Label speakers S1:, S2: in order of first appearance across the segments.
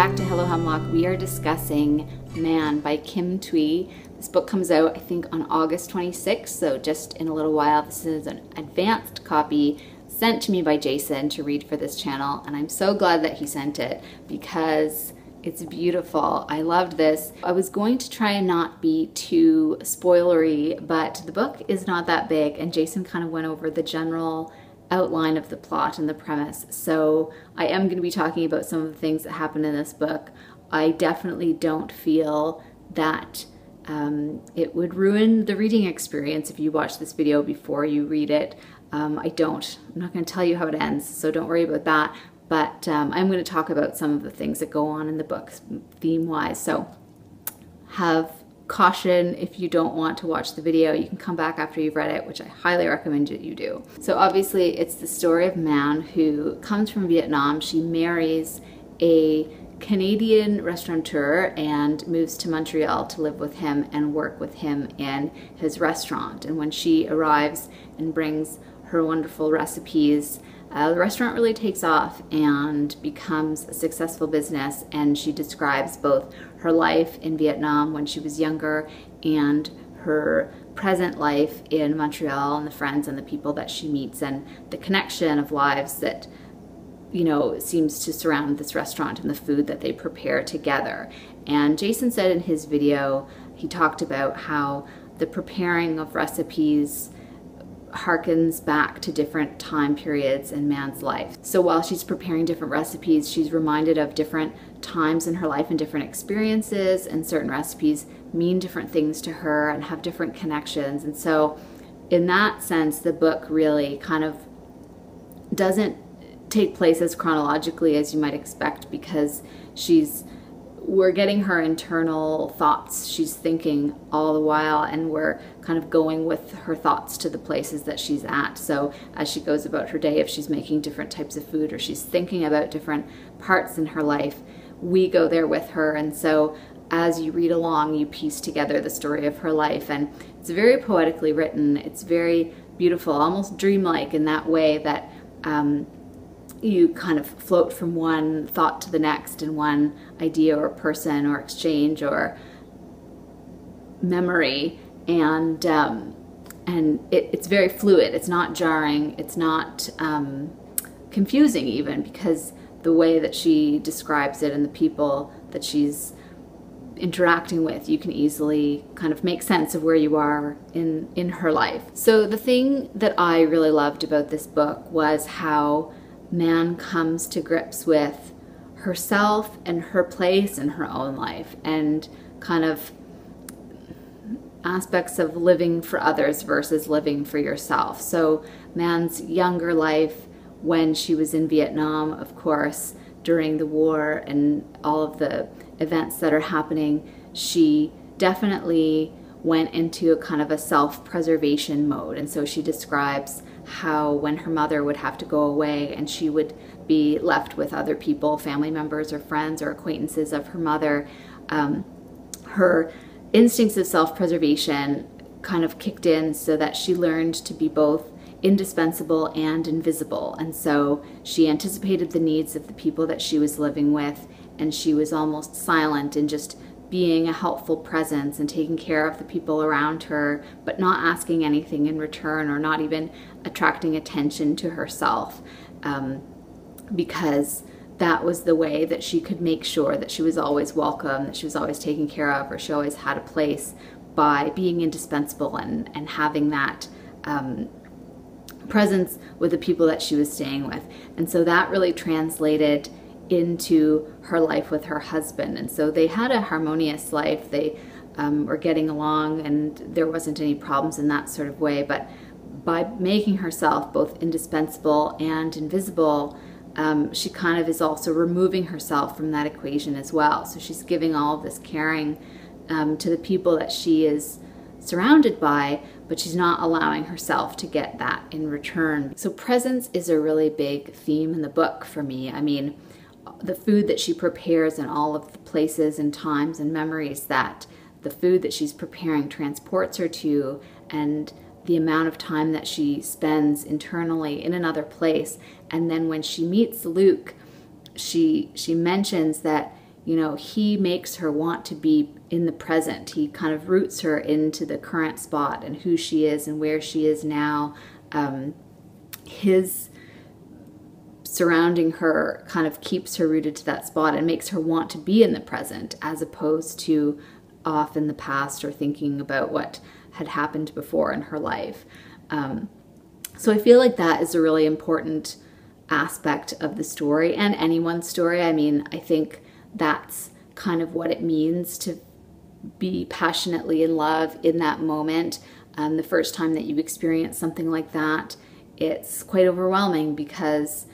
S1: back to Hello Hemlock. We are discussing Man by Thúy. This book comes out, I think, on August 26th, so just in a little while. This is an advanced copy sent to me by Jason to read for this channel, and I'm so glad that he sent it because it's beautiful. I loved this. I was going to try and not be too spoilery, but the book is not that big, and Jason kind of went over the general outline of the plot and the premise. So I am going to be talking about some of the things that happen in this book. I definitely don't feel that it would ruin the reading experience if you watch this video before you read it. I'm not going to tell you how it ends, so don't worry about that. But I'm going to talk about some of the things that go on in the book theme-wise. So have caution if you don't want to watch the video. You can come back after you've read it, which I highly recommend that you do. So obviously it's the story of Man who comes from Vietnam. She marries a Canadian restaurateur and moves to Montreal to live with him and work with him in his restaurant. And when she arrives and brings her wonderful recipes, the restaurant really takes off and becomes a successful business, and she describes both her life in Vietnam when she was younger and her present life in Montreal and the friends and the people that she meets and the connection of lives that, you know, seems to surround this restaurant and the food that they prepare together. And Jason said in his video, he talked about how the preparing of recipes harkens back to different time periods in Man's life. So while she's preparing different recipes, she's reminded of different times in her life and different experiences, and certain recipes mean different things to her and have different connections. And so in that sense, the book really kind of doesn't take place as chronologically as you might expect, because we're getting her internal thoughts. She's thinking all the while, and we're kind of going with her thoughts to the places that she's at. So as she goes about her day, if she's making different types of food or she's thinking about different parts in her life, we go there with her. And so as you read along, you piece together the story of her life. And it's very poetically written. It's very beautiful, almost dreamlike in that way that you kind of float from one thought to the next, and one idea or person or exchange or memory, and it's very fluid. It's not jarring. It's not confusing even, because the way that she describes it and the people that she's interacting with, you can easily kind of make sense of where you are in her life. So the thing that I really loved about this book was how Man comes to grips with herself and her place in her own life, and kind of aspects of living for others versus living for yourself. So Man's younger life, when she was in Vietnam, of course, during the war and all of the events that are happening, she definitely went into a kind of a self-preservation mode. And so she describes how when her mother would have to go away and she would be left with other people, family members or friends or acquaintances of her mother, her instincts of self-preservation kind of kicked in, so that she learned to be both indispensable and invisible. And so she anticipated the needs of the people that she was living with, and she was almost silent in just being a helpful presence and taking care of the people around her, but not asking anything in return, or not even attracting attention to herself, because that was the way that she could make sure that she was always welcome, that she was always taken care of, or she always had a place, by being indispensable and having that presence with the people that she was staying with. And so that really translated into her life with her husband. And so they had a harmonious life. They were getting along, and there wasn't any problems in that sort of way. But by making herself both indispensable and invisible, she kind of is also removing herself from that equation as well. So she's giving all of this caring to the people that she is surrounded by, but she's not allowing herself to get that in return. So presence is a really big theme in the book for me. I mean, the food that she prepares and all of the places and times and memories that the food that she's preparing transports her to, and the amount of time that she spends internally in another place. And then when she meets Luke, she mentions that you know, he makes her want to be in the present. He kind of roots her into the current spot and who she is and where she is now. His surrounding her kind of keeps her rooted to that spot and makes her want to be in the present, as opposed to off in the past or thinking about what had happened before in her life. So I feel like that is a really important aspect of the story, and anyone's story. I mean, I think that's kind of what it means to be passionately in love in that moment. The first time that you experience something like that, it's quite overwhelming, because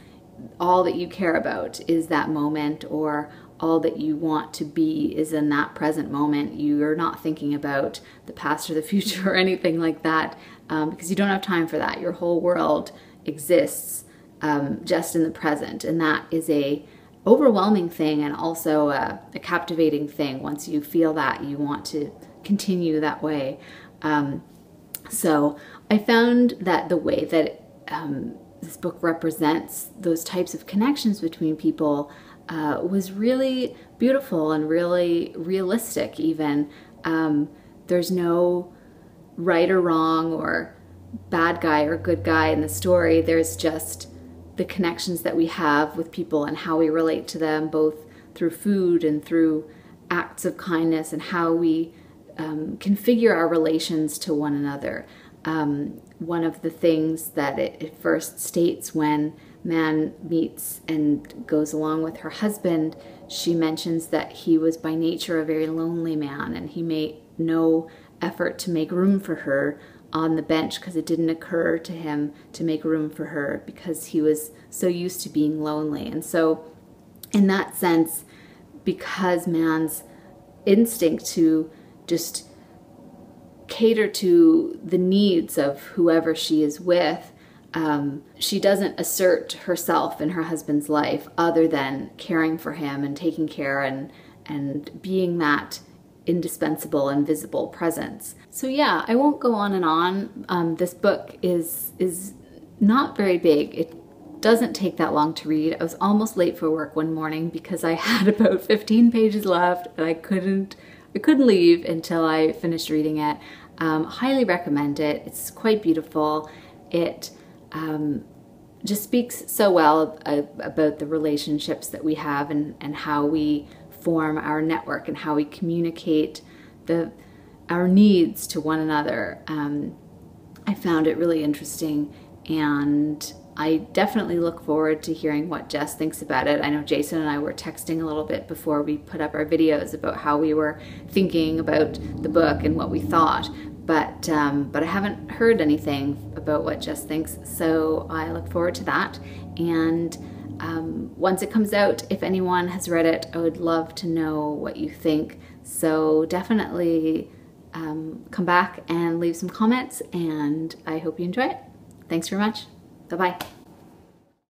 S1: all that you care about is that moment, or all that you want to be is in that present moment. You're not thinking about the past or the future or anything like that, because you don't have time for that. Your whole world exists just in the present, and that is a overwhelming thing, and also a captivating thing. Once you feel that, you want to continue that way. So I found that the way that this book represents those types of connections between people was really beautiful and really realistic even. There's no right or wrong or bad guy or good guy in the story. There's just the connections that we have with people and how we relate to them, both through food and through acts of kindness, and how we configure our relations to one another. One of the things that it first states when Man meets and goes along with her husband, she mentions that he was by nature a very lonely man, and he made no effort to make room for her on the bench, because it didn't occur to him to make room for her because he was so used to being lonely. And so in that sense, because Man's instinct to just cater to the needs of whoever she is with, she doesn't assert herself in her husband's life other than caring for him and taking care and being that indispensable and visible presence. So yeah, I won't go on and on. This book is not very big. It doesn't take that long to read. I was almost late for work one morning because I had about 15 pages left and I couldn't leave until I finished reading it. Highly recommend it. It's quite beautiful. It just speaks so well about the relationships that we have and how we form our network and how we communicate our needs to one another. I found it really interesting, and I definitely look forward to hearing what Jess thinks about it. I know Jason and I were texting a little bit before we put up our videos about how we were thinking about the book and what we thought, but I haven't heard anything about what Jess thinks, so I look forward to that. And once it comes out, if anyone has read it, I would love to know what you think. So definitely come back and leave some comments, and I hope you enjoy it. Thanks very much. Bye-bye.